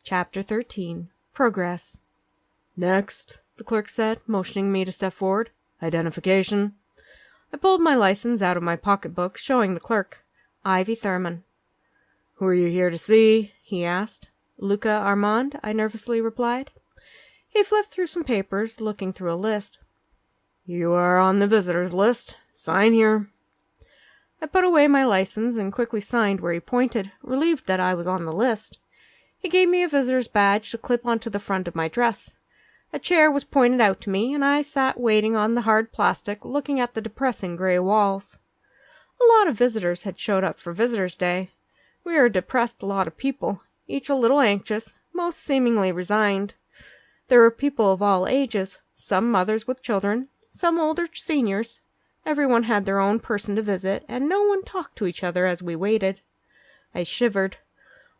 Chapter 13. Progress. "Next," the clerk said, motioning me to step forward. "Identification." I pulled my license out of my pocketbook, showing the clerk. Ivy Thurman. "Who are you here to see?" he asked. Luca Armand, I nervously replied. He flipped through some papers, looking through a list. "You are on the visitors list. Sign here." I put away my license and quickly signed where he pointed, relieved that I was on the list. He gave me a visitor's badge to clip onto the front of my dress. A chair was pointed out to me, and I sat waiting on the hard plastic, looking at the depressing gray walls. A lot of visitors had showed up for Visitors' Day. We were a depressed lot of people, each a little anxious, most seemingly resigned. There were people of all ages, some mothers with children, some older seniors. Everyone had their own person to visit, and no one talked to each other as we waited. I shivered.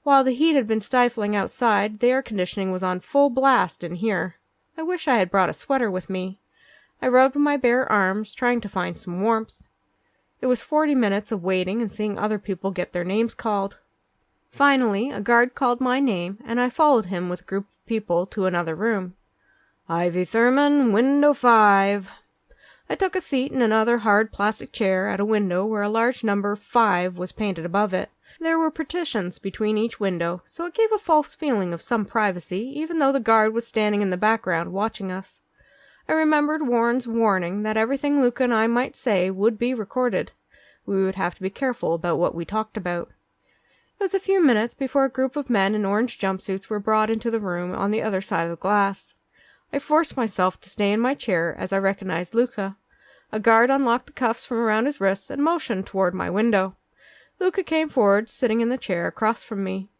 While the heat had been stifling outside, the air conditioning was on full blast in here. I wish I had brought a sweater with me. I rubbed my bare arms, trying to find some warmth. It was 40 minutes of waiting and seeing other people get their names called. Finally, a guard called my name, and I followed him with a group of people to another room. "Ivy Thurman, window 5. I took a seat in another hard plastic chair at a window where a large number 5 was painted above it. There were partitions between each window, so it gave a false feeling of some privacy, even though the guard was standing in the background watching us. I remembered Warren's warning that everything Luca and I might say would be recorded. We would have to be careful about what we talked about. It was a few minutes before a group of men in orange jumpsuits were brought into the room on the other side of the glass. I forced myself to stay in my chair as I recognized Luca. A guard unlocked the cuffs from around his wrists and motioned toward my window. Luca came forward, sitting in the chair across from me.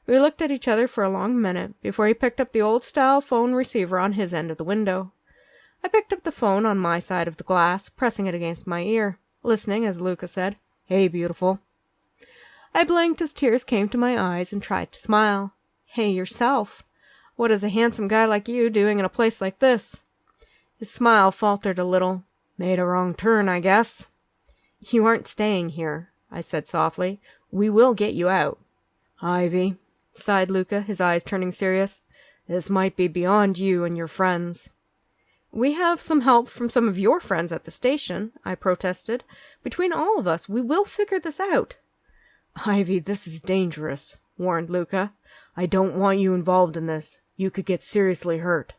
We looked at each other for a long minute before he picked up the old-style phone receiver on his end of the window. I picked up the phone on my side of the glass, pressing it against my ear, listening as Luca said, "Hey, beautiful." I blinked as tears came to my eyes and tried to smile. "Hey, yourself. What is a handsome guy like you doing in a place like this?" His smile faltered a little. "Made a wrong turn, I guess." "You aren't staying here," I said softly. "We will get you out." "Ivy," sighed Luca, his eyes turning serious, "this might be beyond you and your friends." "We have some help from some of your friends at the station," I protested. "Between all of us, we will figure this out." "Ivy, this is dangerous," warned Luca. "I don't want you involved in this. You could get seriously hurt."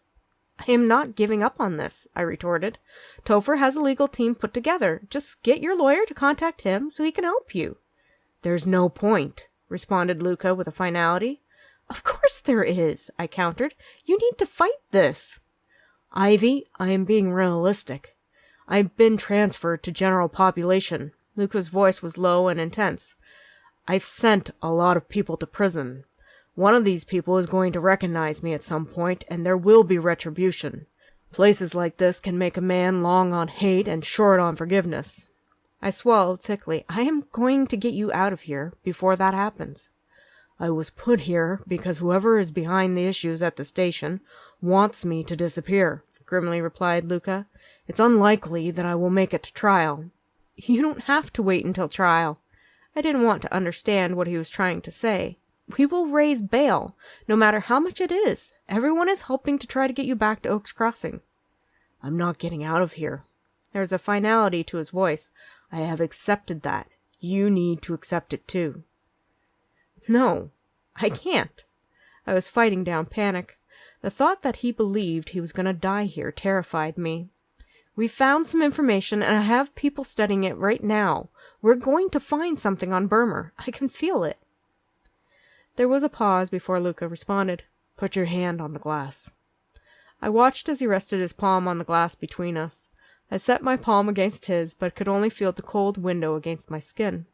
"I am not giving up on this," I retorted. "Topher has a legal team put together. Just get your lawyer to contact him so he can help you." "There's no point," responded Luca with a finality. "Of course there is," I countered. "You need to fight this." "Ivy, I am being realistic. I've been transferred to general population." Luca's voice was low and intense. "I've sent a lot of people to prison. One of these people is going to recognize me at some point, and there will be retribution. Places like this can make a man long on hate and short on forgiveness." I swallowed thickly. "I am going to get you out of here before that happens." "I was put here because whoever is behind the issues at the station wants me to disappear," grimly replied Luca. "It's unlikely that I will make it to trial." "You don't have to wait until trial." I didn't want to understand what he was trying to say. "We will raise bail, no matter how much it is. Everyone is helping to try to get you back to Oaks Crossing." "I'm not getting out of here." There was a finality to his voice. "I have accepted that. You need to accept it too." "No, I can't." I was fighting down panic. The thought that he believed he was going to die here terrified me. "We found some information, and I have people studying it right now. We're going to find something on Burmer. I can feel it." There was a pause before Luca responded. "Put your hand on the glass." I watched as he rested his palm on the glass between us. I set my palm against his, but could only feel the cold window against my skin.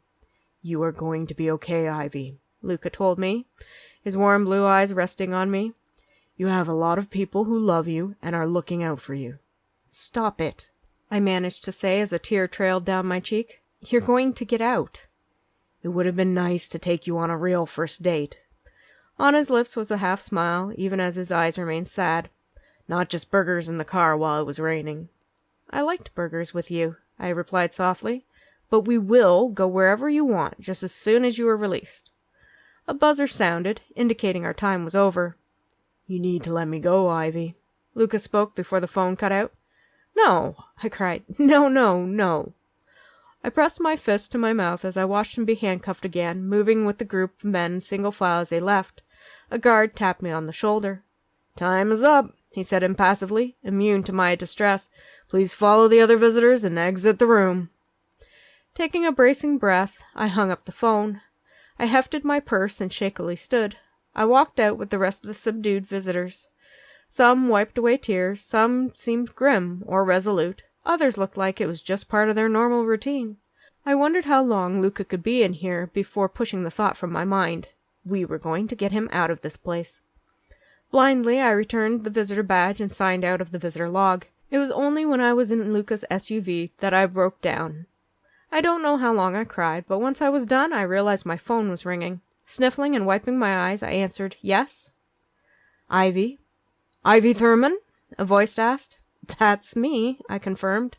"You are going to be okay, Ivy," Luca told me, his warm blue eyes resting on me. "You have a lot of people who love you and are looking out for you." "Stop it," I managed to say as a tear trailed down my cheek. "You're going to get out." "It would have been nice to take you on a real first date." On his lips was a half smile, even as his eyes remained sad. "Not just burgers in the car while it was raining." "I liked burgers with you," I replied softly. "But we will go wherever you want, just as soon as you are released." A buzzer sounded, indicating our time was over. "You need to let me go, Ivy." Lucas spoke before the phone cut out. "No," I cried. "No, no, no." I pressed my fist to my mouth as I watched him be handcuffed again, moving with the group of men in single file as they left. A guard tapped me on the shoulder. "Time is up," he said impassively, immune to my distress. "Please follow the other visitors and exit the room." Taking a bracing breath, I hung up the phone. I hefted my purse and shakily stood. I walked out with the rest of the subdued visitors. Some wiped away tears, some seemed grim or resolute. Others looked like it was just part of their normal routine. I wondered how long Luca could be in here before pushing the thought from my mind. We were going to get him out of this place. Blindly, I returned the visitor badge and signed out of the visitor log. It was only when I was in Luca's SUV that I broke down. I don't know how long I cried, but once I was done, I realized my phone was ringing. Sniffling and wiping my eyes, I answered, "Yes?" "Ivy?" "Ivy Thurman?" a voice asked. "That's me," I confirmed.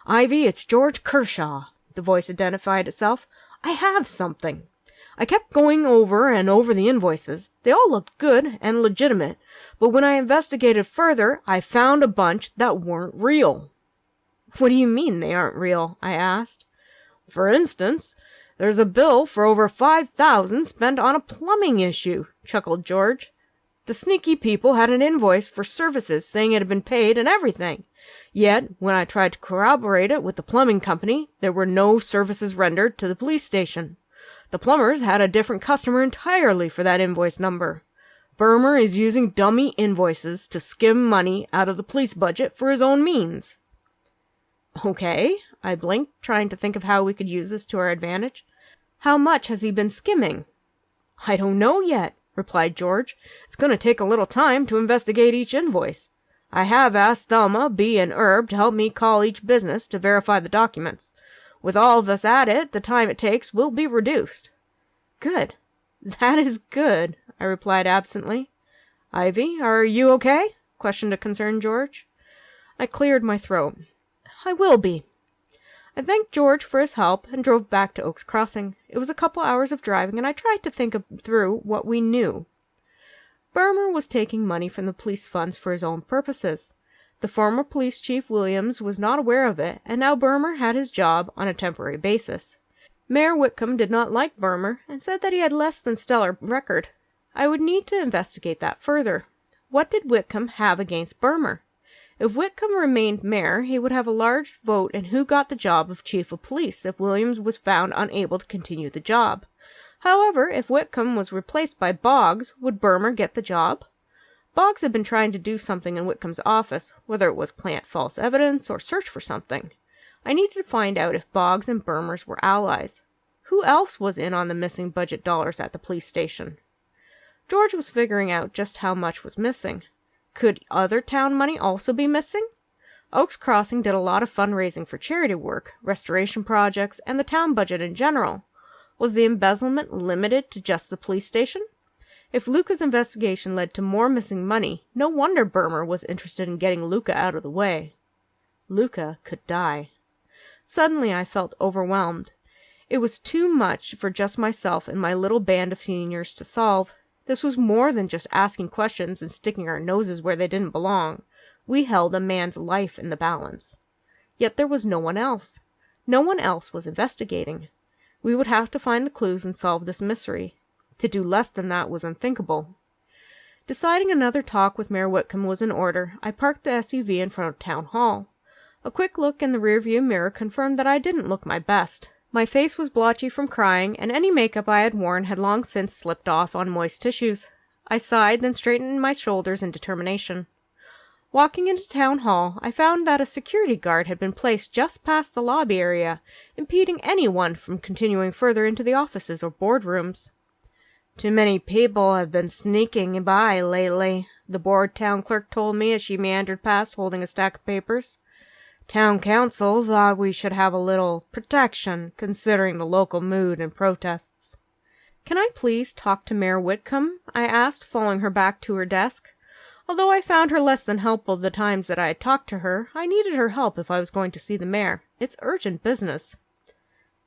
"Ivy, it's George Kershaw," the voice identified itself. "I have something. I kept going over and over the invoices. They all looked good and legitimate, but when I investigated further, I found a bunch that weren't real." "What do you mean they aren't real?" I asked. "For instance, there's a bill for over $5,000 spent on a plumbing issue," chuckled George. "The sneaky people had an invoice for services saying it had been paid and everything. Yet, when I tried to corroborate it with the plumbing company, there were no services rendered to the police station. The plumbers had a different customer entirely for that invoice number. Burmer is using dummy invoices to skim money out of the police budget for his own means." "Okay," I blinked, trying to think of how we could use this to our advantage. "How much has he been skimming?" "I don't know yet," replied George. "It's going to take a little time to investigate each invoice. I have asked Thelma, Bee, and Herb to help me call each business to verify the documents. With all of us at it, the time it takes will be reduced." "Good. That is good," I replied absently. "Ivy, are you okay?" questioned a concerned George. I cleared my throat. "I will be." I thanked George for his help and drove back to Oaks Crossing. It was a couple hours of driving, and I tried to think through what we knew. Burmer was taking money from the police funds for his own purposes. The former police chief Williams was not aware of it, and now Burmer had his job on a temporary basis. Mayor Whitcomb did not like Burmer and said that he had less than stellar record. I would need to investigate that further. What did Whitcomb have against Burmer? If Whitcomb remained mayor, he would have a large vote in who got the job of chief of police if Williams was found unable to continue the job. However, if Whitcomb was replaced by Boggs, would Burmer get the job? Boggs had been trying to do something in Whitcomb's office, whether it was plant false evidence or search for something. I needed to find out if Boggs and Burmers were allies. Who else was in on the missing budget dollars at the police station? George was figuring out just how much was missing. Could other town money also be missing? Oaks Crossing did a lot of fundraising for charity work, restoration projects, and the town budget in general. Was the embezzlement limited to just the police station? If Luca's investigation led to more missing money, no wonder Burmer was interested in getting Luca out of the way. Luca could die. Suddenly I felt overwhelmed. It was too much for just myself and my little band of seniors to solve. This was more than just asking questions and sticking our noses where they didn't belong. We held a man's life in the balance. Yet there was no one else. No one else was investigating. We would have to find the clues and solve this mystery. To do less than that was unthinkable. Deciding another talk with Mayor Whitcomb was in order, I parked the SUV in front of Town Hall. A quick look in the rearview mirror confirmed that I didn't look my best. My face was blotchy from crying, and any makeup I had worn had long since slipped off on moist tissues. I sighed, then straightened my shoulders in determination. Walking into Town Hall, I found that a security guard had been placed just past the lobby area, impeding anyone from continuing further into the offices or boardrooms. "Too many people have been sneaking by lately," the bored town clerk told me as she meandered past holding a stack of papers. "Town council thought we should have a little protection, considering the local mood and protests." "Can I please talk to Mayor Whitcomb?" I asked, following her back to her desk. Although I found her less than helpful the times that I had talked to her, I needed her help if I was going to see the mayor. It's urgent business.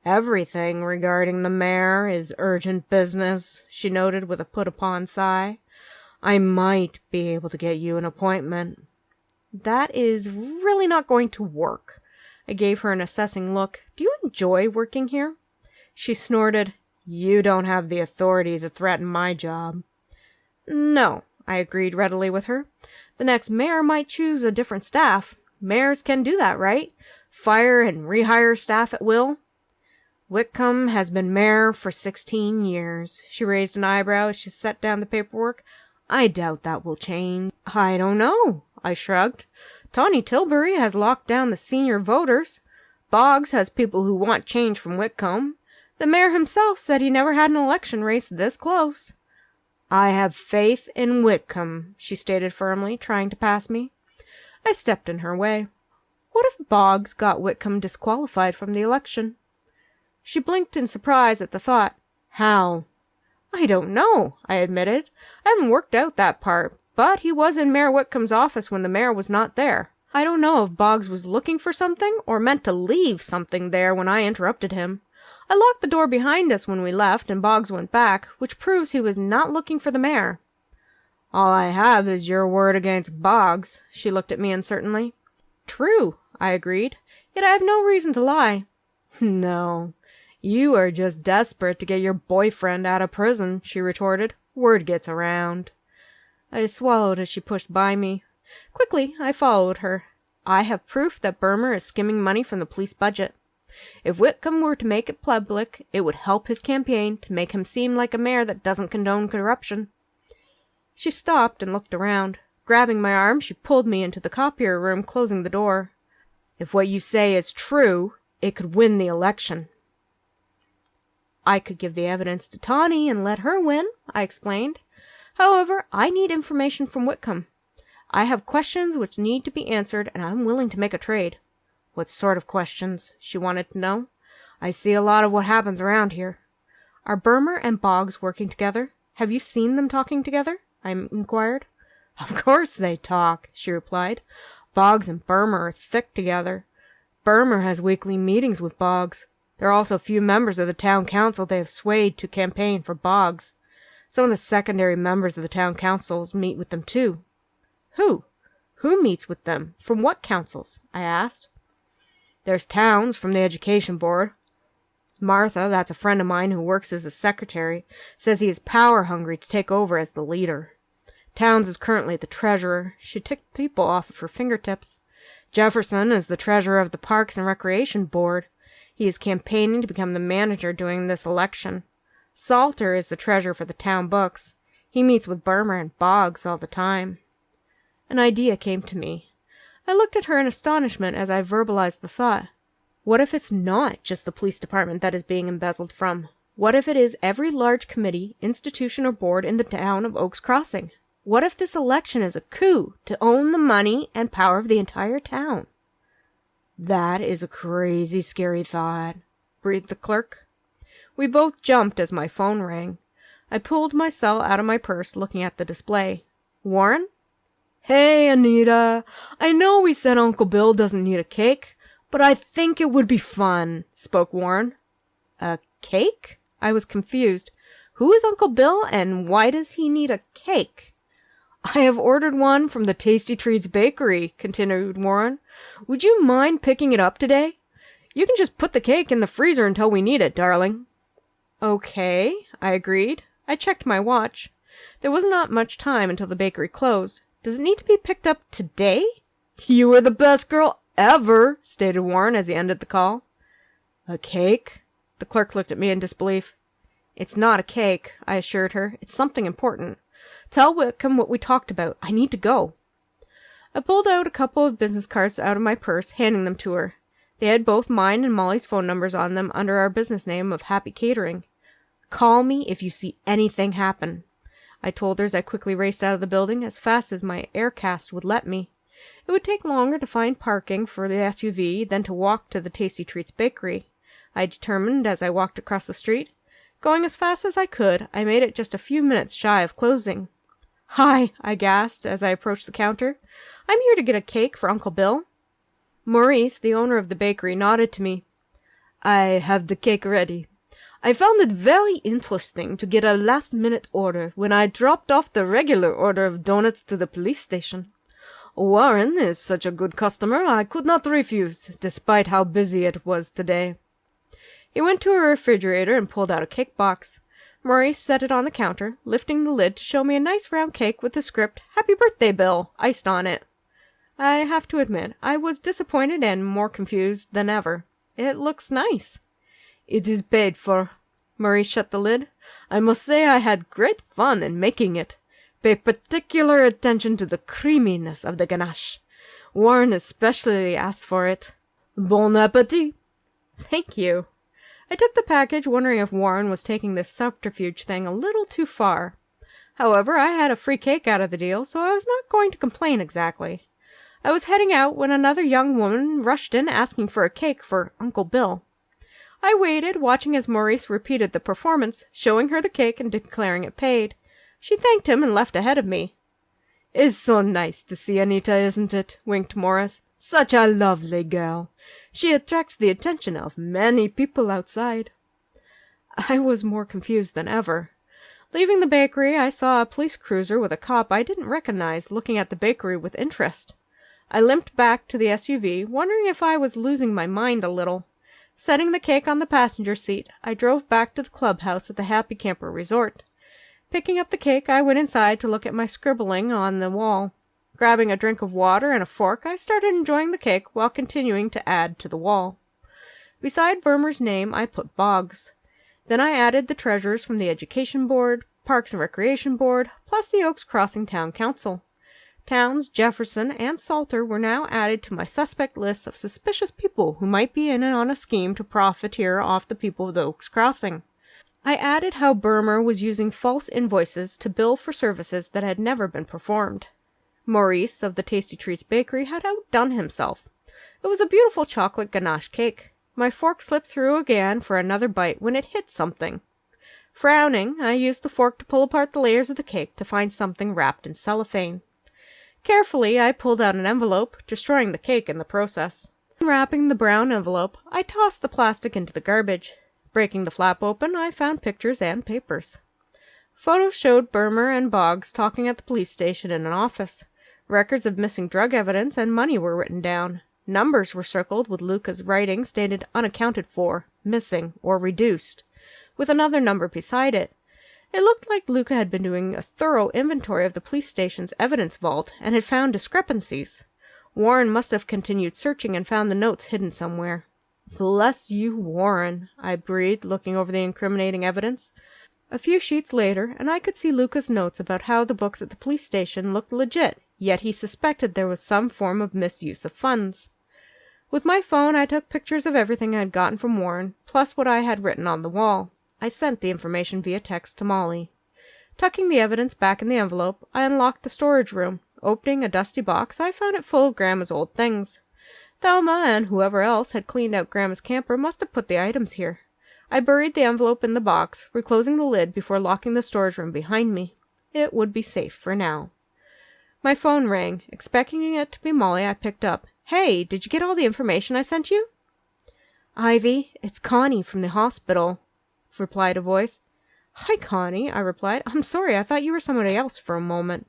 Everything regarding the mayor is urgent business, she noted with a put-upon sigh. I might be able to get you an appointment. That is really not going to work. I gave her an assessing look. Do you enjoy working here? She snorted. You don't have the authority to threaten my job. No, I agreed readily with her. The next mayor might choose a different staff. Mayors can do that, right? Fire and rehire staff at will. Whitcomb has been mayor for 16 years. She raised an eyebrow as she set down the paperwork. I doubt that will change. I don't know, I shrugged. Tawny Tilbury has locked down the senior voters. Boggs has people who want change from Whitcomb. The mayor himself said he never had an election race this close. I have faith in Whitcomb, she stated firmly, trying to pass me. I stepped in her way. What if Boggs got Whitcomb disqualified from the election? She blinked in surprise at the thought. How? I don't know, I admitted. I haven't worked out that part, but he was in Mayor Whitcomb's office when the mayor was not there. I don't know if Boggs was looking for something or meant to leave something there when I interrupted him. I locked the door behind us when we left, and Boggs went back, which proves he was not looking for the mayor. All I have is your word against Boggs, she looked at me uncertainly. True, I agreed, yet I have no reason to lie. No, you are just desperate to get your boyfriend out of prison, she retorted. Word gets around. I swallowed as she pushed by me. Quickly, I followed her. I have proof that Burmer is skimming money from the police budget. If Whitcomb were to make it public, it would help his campaign to make him seem like a mayor that doesn't condone corruption. She stopped and looked around. Grabbing my arm, she pulled me into the copier room, closing the door. If what you say is true, it could win the election. I could give the evidence to Tawny and let her win, I explained. However, I need information from Whitcomb. I have questions which need to be answered, and I'm willing to make a trade. What sort of questions? She wanted to know. I see a lot of what happens around here. Are Burmer and Boggs working together? Have you seen them talking together? I inquired. Of course they talk, she replied. Boggs and Burmer are thick together. Burmer has weekly meetings with Boggs. There are also a few members of the town council they have swayed to campaign for Boggs. Some of the secondary members of the town councils meet with them too. Who? Who meets with them? From what councils? I asked. There's Towns from the education board. Martha, that's a friend of mine who works as a secretary, says he is power-hungry to take over as the leader. Towns is currently the treasurer. She ticked people off of her fingertips. Jefferson is the treasurer of the Parks and Recreation Board. He is campaigning to become the manager during this election. Salter is the treasurer for the town books. He meets with Burmer and Boggs all the time. An idea came to me. I looked at her in astonishment as I verbalized the thought. What if it's not just the police department that is being embezzled from? What if it is every large committee, institution, or board in the town of Oaks Crossing? What if this election is a coup to own the money and power of the entire town? That is a crazy, scary thought, breathed the clerk. We both jumped as my phone rang. I pulled my cell out of my purse, looking at the display. Warren? Hey, Anita. I know we said Uncle Bill doesn't need a cake, but I think it would be fun, spoke Warren. A cake? I was confused. Who is Uncle Bill, and why does he need a cake? I have ordered one from the Tasty Treats Bakery, continued Warren. Would you mind picking it up today? You can just put the cake in the freezer until we need it, darling. Okay, I agreed. I checked my watch. There was not much time until the bakery closed. Does it need to be picked up today? You are the best girl ever, stated Warren as he ended the call. A cake? The clerk looked at me in disbelief. It's not a cake, I assured her. It's something important. Tell Whitcomb what we talked about. I need to go. I pulled out a couple of business cards out of my purse, handing them to her. They had both mine and Molly's phone numbers on them under our business name of Happy Catering. Call me if you see anything happen, I told her as I quickly raced out of the building as fast as my aircast would let me. It would take longer to find parking for the SUV than to walk to the Tasty Treats Bakery, I determined as I walked across the street. Going as fast as I could, I made it just a few minutes shy of closing. Hi, I gasped as I approached the counter. I'm here to get a cake for Uncle Bill. Maurice, the owner of the bakery, nodded to me. I have the cake ready. I found it very interesting to get a last-minute order when I dropped off the regular order of donuts to the police station. Warren is such a good customer, I could not refuse, despite how busy it was today. He went to a refrigerator and pulled out a cake box. Maurice set it on the counter, lifting the lid to show me a nice round cake with the script, "Happy Birthday, Bill," iced on it. I have to admit, I was disappointed and more confused than ever. It looks nice. It is paid for. Maurice shut the lid. I must say I had great fun in making it. Pay particular attention to the creaminess of the ganache. Warren especially asked for it. Bon appetit. Thank you. I took the package, wondering if Warren was taking this subterfuge thing a little too far. However, I had a free cake out of the deal, so I was not going to complain exactly. I was heading out when another young woman rushed in asking for a cake for Uncle Bill. I waited, watching as Maurice repeated the performance, showing her the cake and declaring it paid. She thanked him and left ahead of me. "It's so nice to see Anita, isn't it?" winked Morris. "Such a lovely girl. She attracts the attention of many people outside." I was more confused than ever. Leaving the bakery, I saw a police cruiser with a cop I didn't recognize looking at the bakery with interest. I limped back to the SUV, wondering if I was losing my mind a little. Setting the cake on the passenger seat, I drove back to the clubhouse at the Happy Camper Resort. Picking up the cake, I went inside to look at my scribbling on the wall. Grabbing a drink of water and a fork, I started enjoying the cake while continuing to add to the wall. Beside Burmer's name, I put Boggs. Then I added the treasurers from the Education Board, Parks and Recreation Board, plus the Oaks Crossing Town Council. Towns, Jefferson, and Salter were now added to my suspect list of suspicious people who might be in on a scheme to profiteer off the people of the Oaks Crossing. I added how Burmer was using false invoices to bill for services that had never been performed. Maurice, of the Tasty Treats Bakery, had outdone himself. It was a beautiful chocolate ganache cake. My fork slipped through again for another bite when it hit something. Frowning, I used the fork to pull apart the layers of the cake to find something wrapped in cellophane. Carefully, I pulled out an envelope, destroying the cake in the process. Unwrapping the brown envelope, I tossed the plastic into the garbage. Breaking the flap open, I found pictures and papers. Photos showed Burmer and Boggs talking at the police station in an office. Records of missing drug evidence and money were written down. Numbers were circled with Luca's writing stated unaccounted for, missing, or reduced, with another number beside it. It looked like Luca had been doing a thorough inventory of the police station's evidence vault and had found discrepancies. Warren must have continued searching and found the notes hidden somewhere. "Bless you, Warren," I breathed, looking over the incriminating evidence. A few sheets later, and I could see Luca's notes about how the books at the police station looked legit, yet he suspected there was some form of misuse of funds. With my phone, I took pictures of everything I had gotten from Warren, plus what I had written on the wall. I sent the information via text to Molly. Tucking the evidence back in the envelope, I unlocked the storage room. Opening a dusty box, I found it full of Grandma's old things. Thelma and whoever else had cleaned out Grandma's camper must have put the items here. I buried the envelope in the box, reclosing the lid before locking the storage room behind me. It would be safe for now. My phone rang. Expecting it to be Molly, I picked up. "Hey, did you get all the information I sent you?" "Ivy, it's Connie from the hospital," replied a voice. "Hi, Connie," I replied. "I'm sorry, I thought you were somebody else for a moment."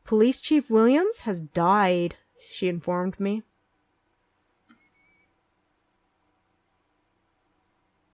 "Police Chief Williams has died," she informed me.